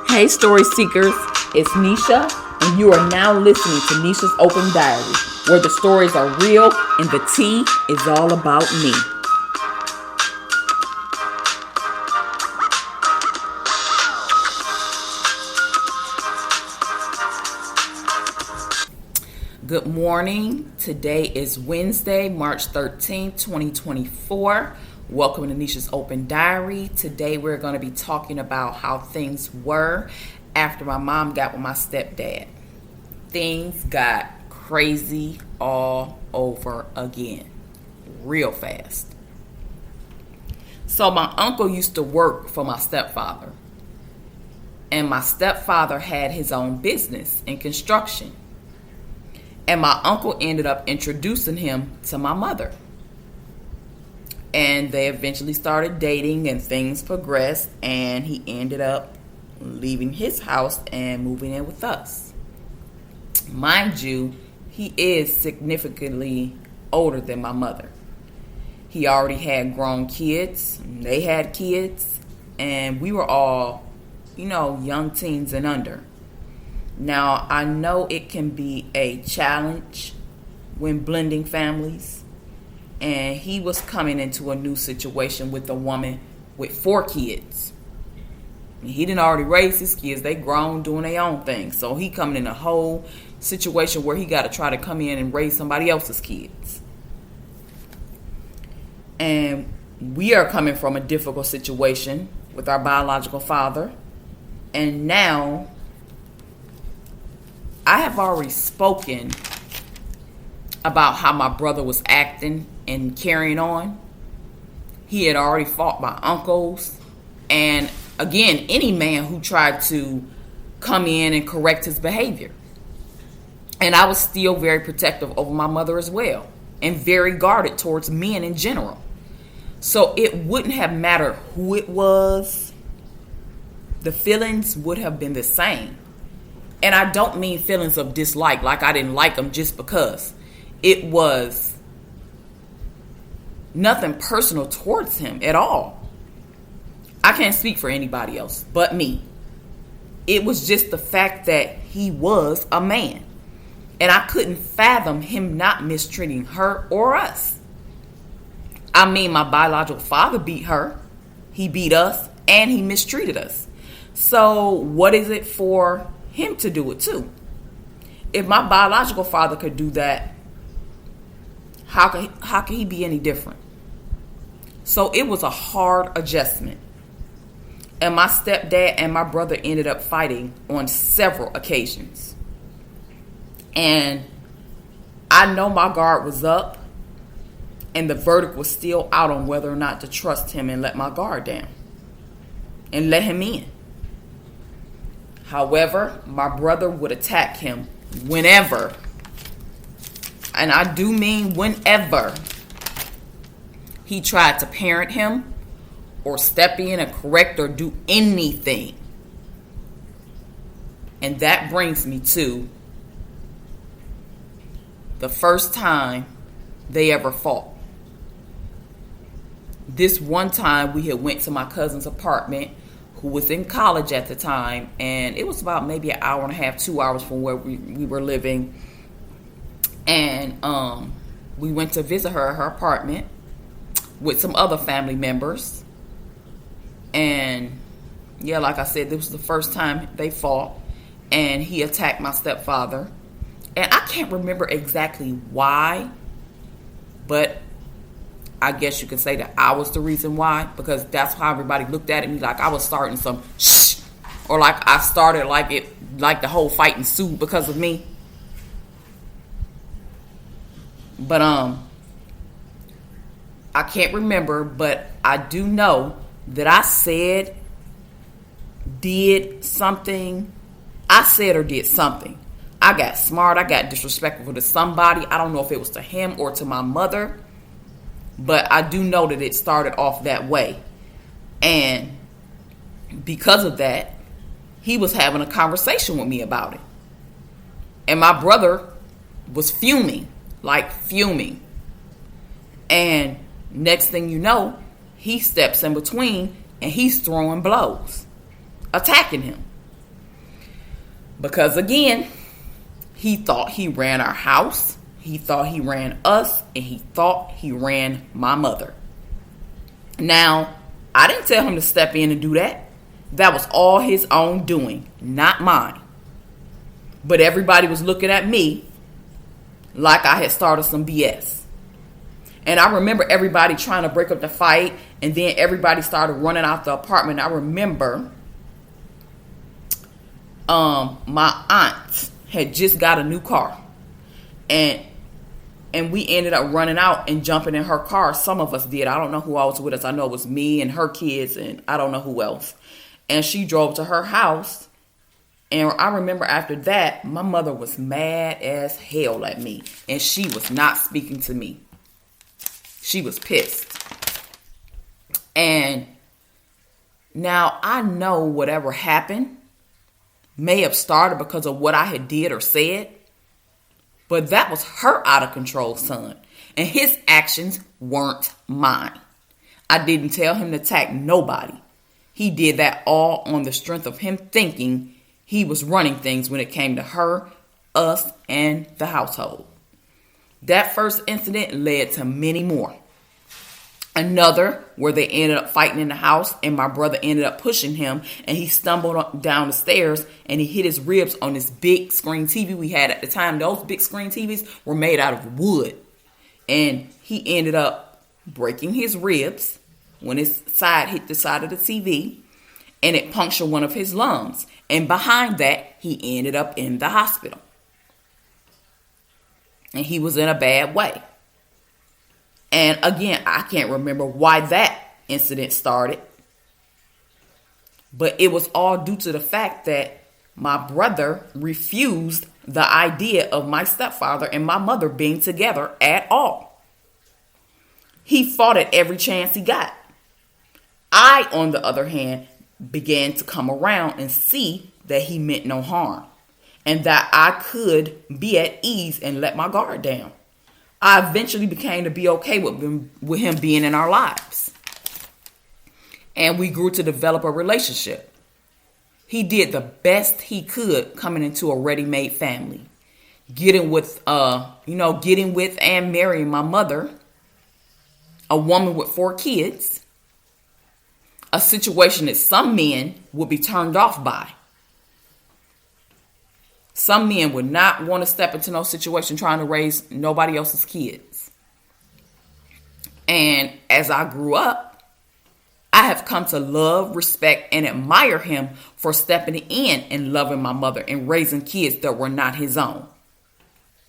Hey, story seekers, it's Nisha, and you are now listening to Nisha's Open Diary, where the stories are real and the tea is all about me. Good morning. Today is Wednesday, March 13th, 2024. Welcome to Nisha's Open Diary. Today we're going to be talking about how things were after my mom got with my stepdad. Things got crazy all over again, real fast. So my uncle used to work for my stepfather, and my stepfather had his own business in construction. And my uncle ended up introducing him to my mother. And they eventually started dating and things progressed. And he ended up leaving his house and moving in with us. Mind you, he is significantly older than my mother. He already had grown kids. They had kids. And we were all, young teens and under. Now, I know it can be a challenge when blending families, and he was coming into a new situation with a woman with 4 kids. He didn't already raise his kids. They grown doing their own thing. So he coming in a whole situation where he got to try to come in and raise somebody else's kids. And we are coming from a difficult situation with our biological father. And now I have already spoken about how my brother was acting and carrying on. He had already fought my uncles. And again, any man who tried to come in and correct his behavior. And I was still very protective over my mother as well. And very guarded towards men in general. So it wouldn't have mattered who it was. The feelings would have been the same. And I don't mean feelings of dislike, like I didn't like him just because. It was nothing personal towards him at all. I can't speak for anybody else but me. It was just the fact that he was a man. And I couldn't fathom him not mistreating her or us. I mean, my biological father beat her. He beat us and he mistreated us. So what is it for him to do it too? If my biological father could do that, how could he be any different? So it was a hard adjustment. And my stepdad and my brother ended up fighting on several occasions. And I know my guard was up, and the verdict was still out on whether or not to trust him and let my guard down and let him in. However, my brother would attack him whenever, and I do mean whenever, he tried to parent him or step in and correct or do anything. And that brings me to the first time they ever fought. This one time we had went to my cousin's apartment, who was in college at the time, and it was about maybe an hour and a half, 2 hours from where we were living. And we went to visit her at her apartment with some other family members. And yeah, like I said, this was the first time they fought, and he attacked my stepfather. And I can't remember exactly why, but I guess you could say that I was the reason why, because that's how everybody looked at me, like I was starting some shh, or like I started like the whole fight ensued because of me. But I can't remember, but I do know that I said or did something. I got smart, I got disrespectful to somebody. I don't know if it was to him or to my mother. But I do know that it started off that way. And because of that, he was having a conversation with me about it. And my brother was fuming. And next thing you know, he steps in between and he's throwing blows, attacking him. Because again, he thought he ran our house, he thought he ran us, and he thought he ran my mother. Now, I didn't tell him to step in and do that. That was all his own doing, not mine. But everybody was looking at me like I had started some BS. And I remember everybody trying to break up the fight, and then everybody started running out the apartment. I remember my aunt had just got a new car, and we ended up running out and jumping in her car. Some of us did. I don't know who else was with us. I know it was me and her kids, and I don't know who else. And she drove to her house. And I remember after that, my mother was mad as hell at me. And she was not speaking to me. She was pissed. And now I know whatever happened may have started because of what I had did or said. But that was her out of control son. And his actions weren't mine. I didn't tell him to attack nobody. He did that all on the strength of him thinking he was running things when it came to her, us, and the household. That first incident led to many more. Another where they ended up fighting in the house, and my brother ended up pushing him, and he stumbled down the stairs and he hit his ribs on this big screen TV we had at the time. Those big screen TVs were made out of wood, and he ended up breaking his ribs when his side hit the side of the TV, and it punctured one of his lungs. And behind that, he ended up in the hospital. And he was in a bad way. And again, I can't remember why that incident started. But it was all due to the fact that my brother refused the idea of my stepfather and my mother being together at all. He fought at every chance he got. I, on the other hand, began to come around and see that he meant no harm and that I could be at ease and let my guard down. I eventually became to be okay with him being in our lives. And we grew to develop a relationship. He did the best he could coming into a ready-made family. Getting with and marrying my mother, a woman with 4 kids. A situation that some men would be turned off by. Some men would not want to step into no situation trying to raise nobody else's kids. And as I grew up, I have come to love, respect, and admire him for stepping in and loving my mother and raising kids that were not his own.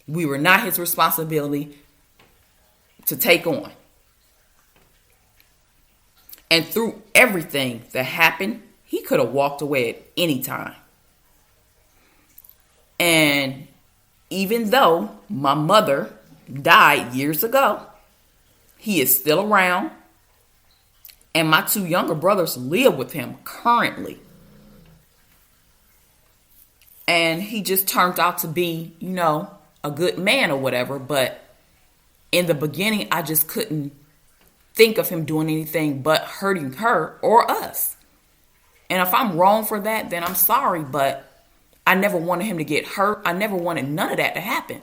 We were not his responsibility to take on. And through everything that happened, he could have walked away at any time. And even though my mother died years ago, he is still around. And my 2 younger brothers live with him currently. And he just turned out to be, a good man or whatever. But in the beginning, I just couldn't think of him doing anything but hurting her or us. And if I'm wrong for that, then I'm sorry, but I never wanted him to get hurt. I never wanted none of that to happen.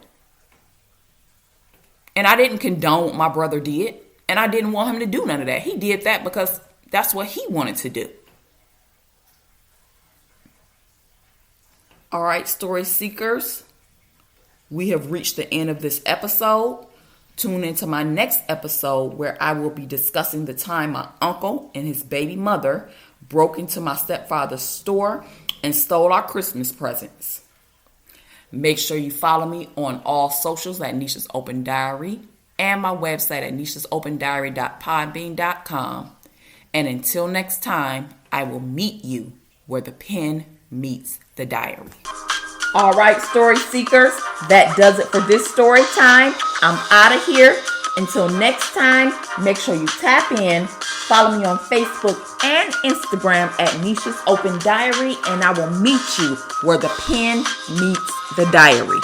And I didn't condone what my brother did, and I didn't want him to do none of that. He did that because that's what he wanted to do. All right, story seekers, we have reached the end of this episode. Tune into my next episode where I will be discussing the time my uncle and his baby mother broke into my stepfather's store and stole our Christmas presents. Make sure you follow me on all socials at Nisha's Open Diary and my website at nishasopendiary.podbean.com. And until next time, I will meet you where the pen meets the diary. All right, story seekers, that does it for this story time. I'm out of here. Until next time, make sure you tap in, follow me on Facebook and Instagram at Nisha's Open Diary, and I will meet you where the pen meets the diary.